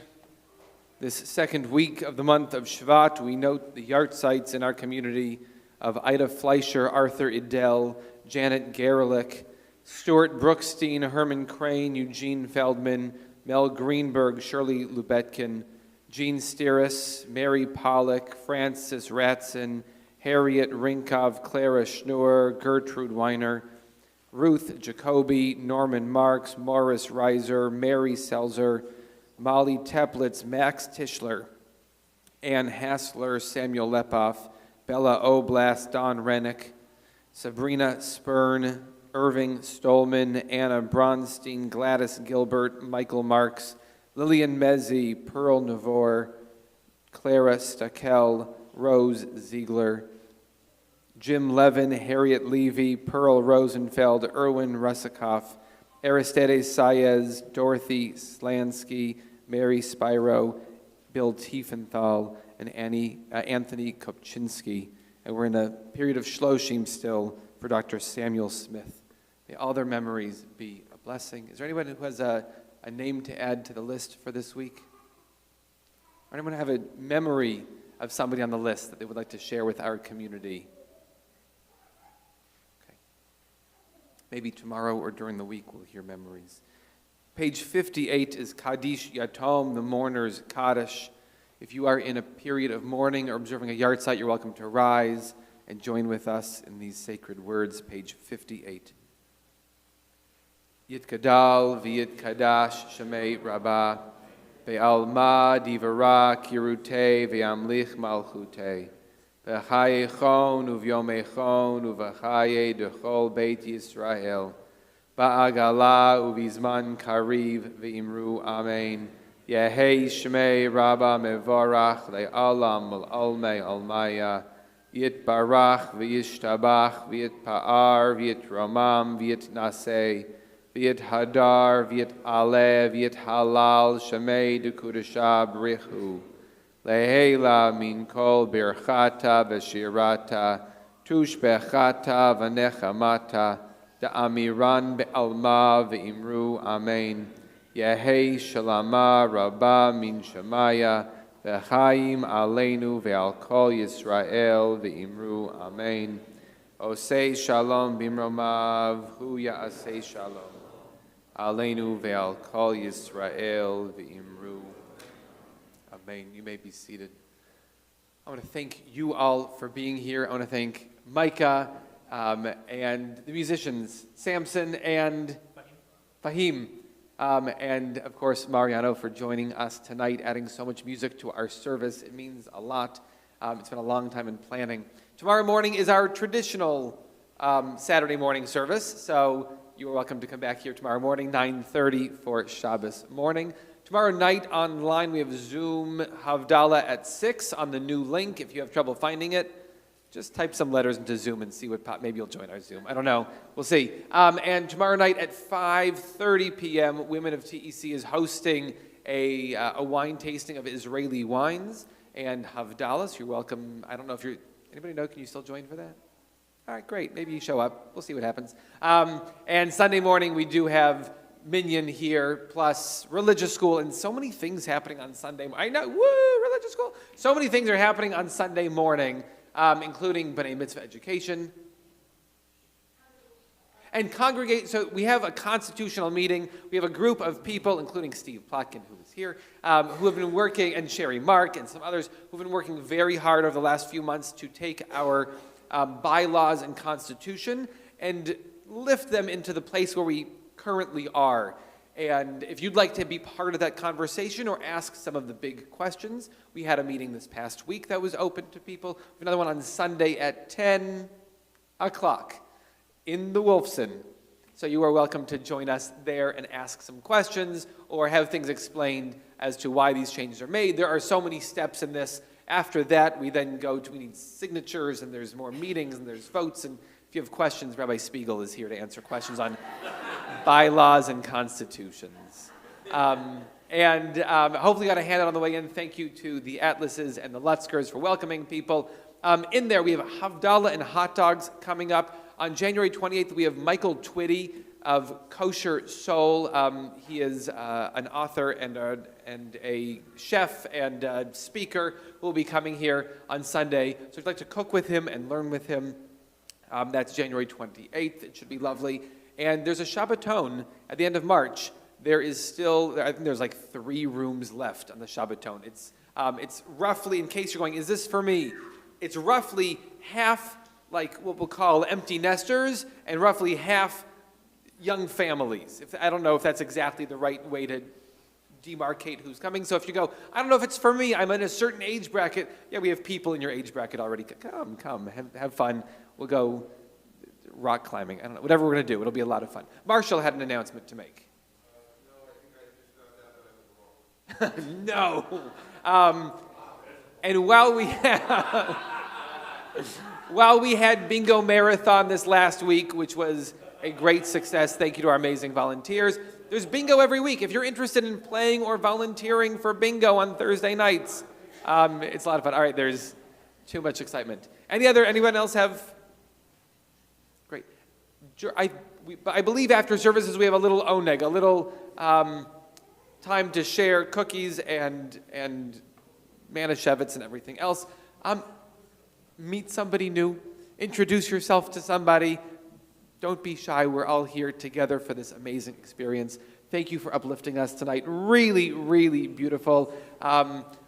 this second week of the month of Shvat, we note the yahrzeits in our community of Ida Fleischer, Arthur Idell, Janet Gerlich, Stuart Brookstein, Herman Crane, Eugene Feldman, Mel Greenberg, Shirley Lubetkin, Jean Steeris, Mary Pollock, Francis Ratson, Harriet Rinkov, Clara Schnur, Gertrude Weiner, Ruth Jacoby, Norman Marks, Morris Reiser, Mary Selzer, Molly Teplitz, Max Tischler, Ann Hassler, Samuel Lepoff, Bella Oblast, Don Rennick, Sabrina Spurn, Irving Stolman, Anna Bronstein, Gladys Gilbert, Michael Marks, Lillian Mezzi, Pearl Navor, Clara Stackel, Rose Ziegler, Jim Levin, Harriet Levy, Pearl Rosenfeld, Erwin Rusikoff, Aristides Saez, Dorothy Slansky, Mary Spiro, Bill Tiefenthal, and Anthony Kopczynski. And we're in a period of Shloshim still for Dr. Samuel Smith. May all their memories be a blessing. Is there anyone who has a name to add to the list for this week? Or anyone have a memory of somebody on the list that they would like to share with our community? Okay. Maybe tomorrow or during the week we'll hear memories. Page 58 is Kaddish Yatom, the mourner's Kaddish. If you are in a period of mourning or observing a yahrzeit, you're welcome to rise and join with us in these sacred words, page 58. Yitkadal v'yitkadash shemei rabbah, ve'alma divara kirute ve'amlich malchute, ve'chayechon uvyomechon uvachaye dechol beit Yisrael, ba'agala uvizman kariv ve'imru amen. Yehei shemei rabbah mevorach le'alam ul'almei almaya, Yitbarach v'yishtabach v'yitpa'ar v'yitromam v'yitnaseh, V'yit hadar, v'yit aleh, v'yit halal, shamei dekudashah brichu. Lehela min kol birchata v'shirata, tushbechata v'nechamata, da'amiran be'alma v'imru amen. Yehei shalama rabba min shamaya, v'chaim aleinu ve'al kol Yisrael v'imru amen. Osei shalom bimromav, hu ya'asei shalom. Aleinu ve'al kol Yisrael v'imru. Amen. You may be seated. I want to thank you all for being here. I want to thank Micah and the musicians, Samson and Fahim, and of course Mariano for joining us tonight, adding so much music to our service. It means a lot. It's been a long time in planning. Tomorrow morning is our traditional Saturday morning service, so you are welcome to come back here tomorrow morning, 9:30 for Shabbos morning. Tomorrow night online we have Zoom Havdalah at 6 on the new link. If you have trouble finding it, just type some letters into Zoom and see what maybe you'll join our Zoom. I don't know. We'll see. And tomorrow night at 5:30 p.m., Women of TEC is hosting a wine tasting of Israeli wines and Havdalah. So you're welcome. I don't know if you're... Anybody know? Can you still join for that? All right, great. Maybe you show up. We'll see what happens. And Sunday morning we do have Minyan here, plus religious school, and so many things happening on Sunday. I know, woo, religious school. So many things are happening on Sunday morning, including B'nai Mitzvah education. And congregate, so we have a constitutional meeting. We have a group of people, including Steve Plotkin, who is here, who have been working, and Sherry Mark, and some others, who have been working very hard over the last few months to take our bylaws and constitution and lift them into the place where we currently are. And if you'd like to be part of that conversation or ask some of the big questions, we had a meeting this past week that was open to people. We have another one on Sunday at 10 o'clock in the Wolfson. So you are welcome to join us there and ask some questions or have things explained as to why these changes are made. There are so many steps in this. After that, we then we need signatures, and there's more meetings, and there's votes, and if you have questions, Rabbi Spiegel is here to answer questions on bylaws and constitutions. Hopefully you got a handout on the way in. Thank you to the Atlases and the Lutzkers for welcoming people. In there, we have Havdalah and hot dogs coming up. On January 28th, we have Michael Twitty of Kosher Soul. He is an author and a chef and a speaker who will be coming here on Sunday. So if you'd like to cook with him and learn with him, that's January 28th. It should be lovely. And there's a Shabbaton at the end of March. There is still, I think there's like 3 rooms left on the Shabbaton. It's roughly, in case you're going, is this for me? It's roughly half like what we'll call empty nesters and roughly half young families. I don't know if that's exactly the right way to demarcate who's coming. So if you go, I don't know if it's for me, I'm in a certain age bracket. Yeah, we have people in your age bracket already. Come, have fun. We'll go rock climbing. I don't know, whatever we're going to do. It'll be a lot of fun. Marshall had an announcement to make. No, I think I just found out that I was wrong. No. And while we had Bingo Marathon this last week, which was a great success, thank you to our amazing volunteers. There's bingo every week. If you're interested in playing or volunteering for bingo on Thursday nights, it's a lot of fun. All right, there's too much excitement. Anyone else have? Great. I believe after services we have a little oneg, a little time to share cookies and manischewitz and everything else. Meet somebody new. Introduce yourself to somebody. Don't be shy. We're all here together for this amazing experience. Thank you for uplifting us tonight. Really, really beautiful.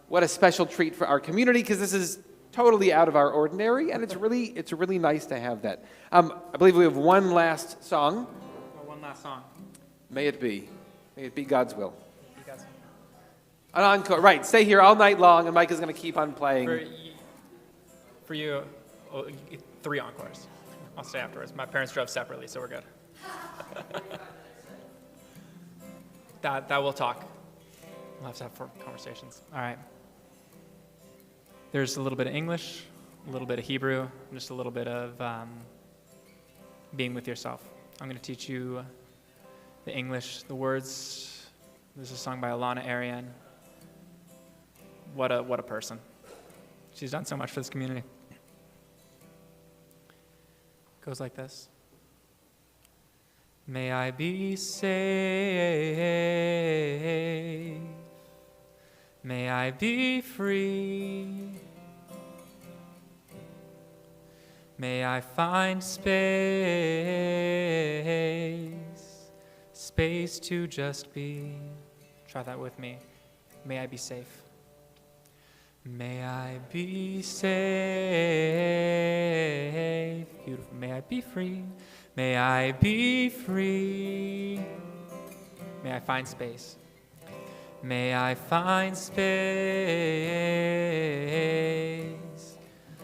What a special treat for our community, because this is totally out of our ordinary, and it's really nice to have that. I believe we have one last song. One last song. May it be God's will. An encore. Right. Stay here all night long, and Mike is going to keep on playing. For you, 3 encores. I'll stay afterwards. My parents drove separately, so we're good. that we'll talk. We'll have to have 4 conversations. All right. There's a little bit of English, a little bit of Hebrew, and just a little bit of being with yourself. I'm going to teach you the English, the words. There's a song by Alana Arian. what a person. She's done so much for this community. Goes like this. May I be safe. May I be free. May I find space to just be. Try that with me. May I be safe. May I be safe. Beautiful. May I be free. May I be free. May I find space. May I find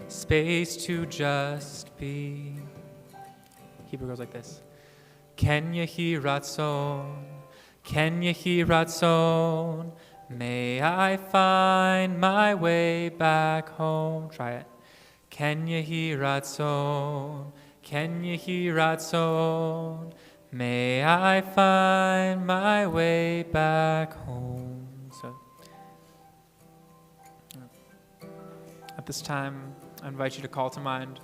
space to just be. Hebrew goes like this. Ken yehi ratzon, ken yehi ratzon. May I find my way back home. Try it. Ken yehi ratzon, ken yehi ratzon. May I find my way back home. So, at this time, I invite you to call to mind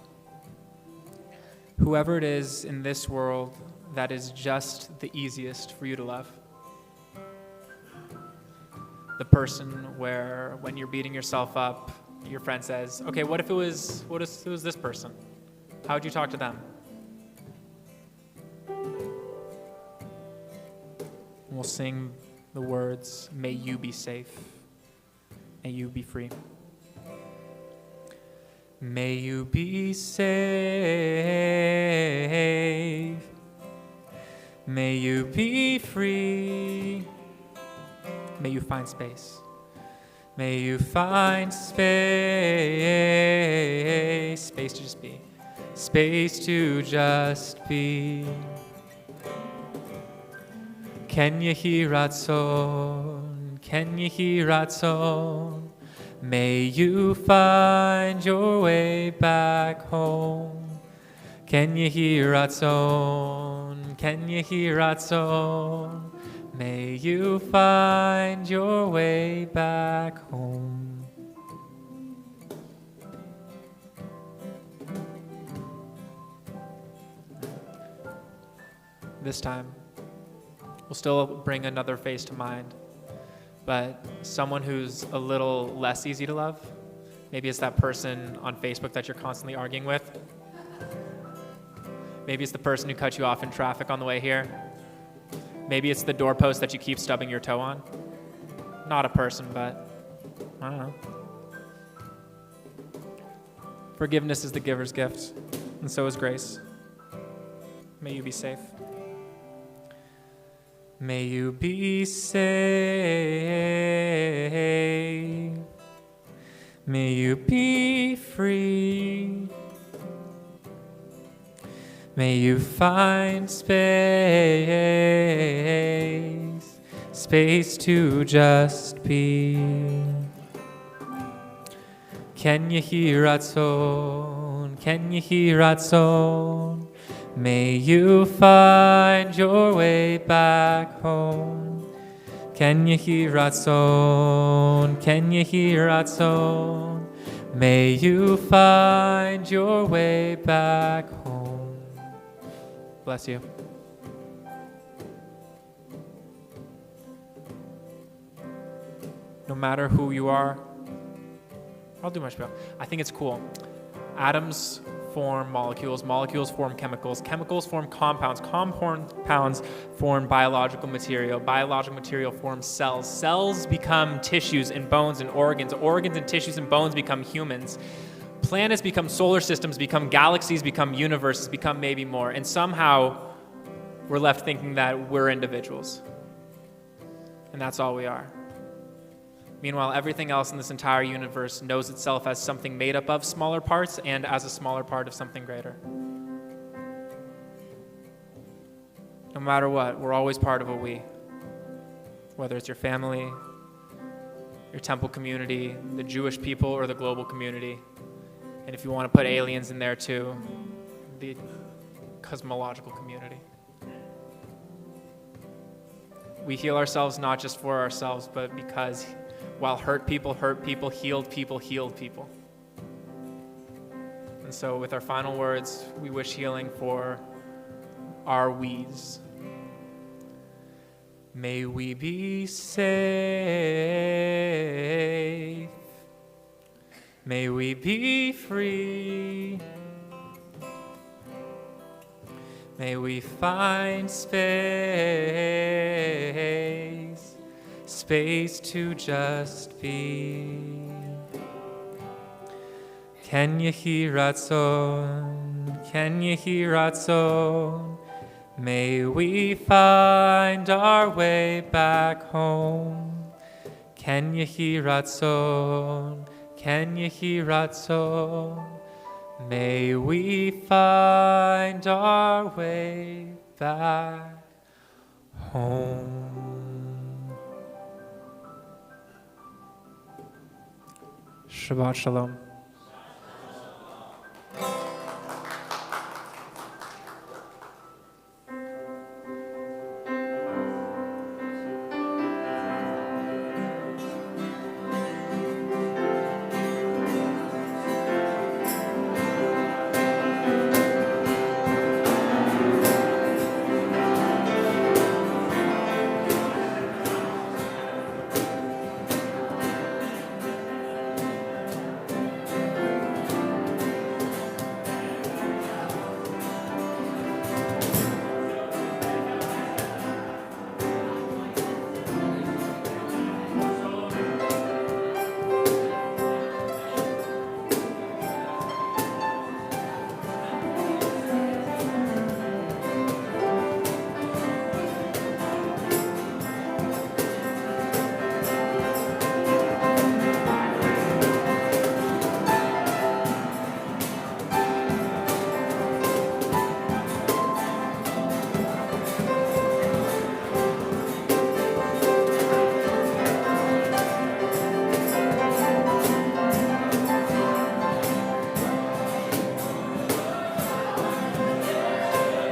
whoever it is in this world that is just the easiest for you to love. The person where when you're beating yourself up, your friend says, okay, what if it was this person? How would you talk to them? We'll sing the words, may you be safe, may you be free. May you be safe, may you be free, may you find space. May you find space to just be, space to just be. Ken yehi ratzon, ken yehi ratzon. May you find your way back home. Ken yehi ratzon, ken yehi ratzon. May you find your way back home. This time, we'll still bring another face to mind, but someone who's a little less easy to love. Maybe it's that person on Facebook that you're constantly arguing with. Maybe it's the person who cut you off in traffic on the way here. Maybe it's the doorpost that you keep stubbing your toe on. Not a person, but I don't know. Forgiveness is the giver's gift, and so is grace. May you be safe. May you be safe. May you be free. May you find space to just be. Ken yehi ratzon, ken yehi ratzon. May you find your way back home. Ken yehi ratzon, ken yehi ratzon. May you find your way back home. Bless you. No matter who you are, I'll do my spiel. I think it's cool. Atoms form molecules, molecules form chemicals, chemicals form compounds, compounds form biological material, biological material forms cells, cells become tissues and bones and organs, organs and tissues and bones become humans. Planets become solar systems, become galaxies, become universes, become maybe more. And somehow we're left thinking that we're individuals. And that's all we are. Meanwhile, everything else in this entire universe knows itself as something made up of smaller parts and as a smaller part of something greater. No matter what, we're always part of a we. Whether it's your family, your temple community, the Jewish people, or the global community. And if you want to put aliens in there too, the cosmological community. We heal ourselves not just for ourselves, but because while hurt people, healed people, healed people. And so with our final words, we wish healing for our we's. May we be safe. May we be free. May we find space to just be. Ken yehi ratzon, ken yehi ratzon. May we find our way back home. Ken yehi ratzon, ken yehi ratzon. May we find our way back home. Shabbat shalom.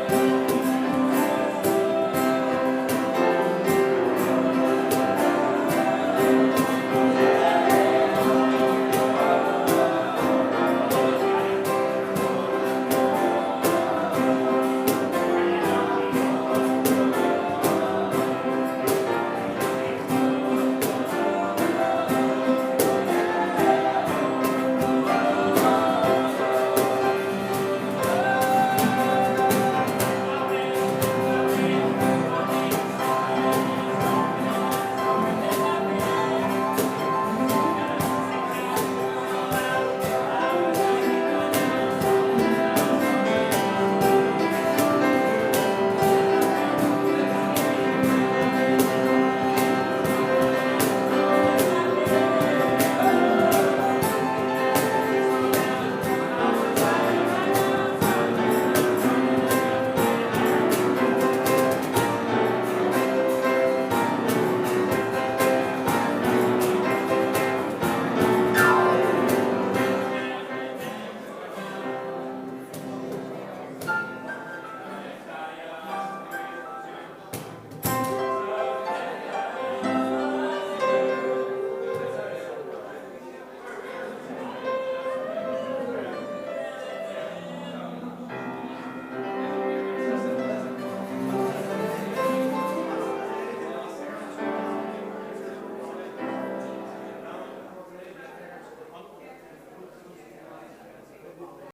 Amen.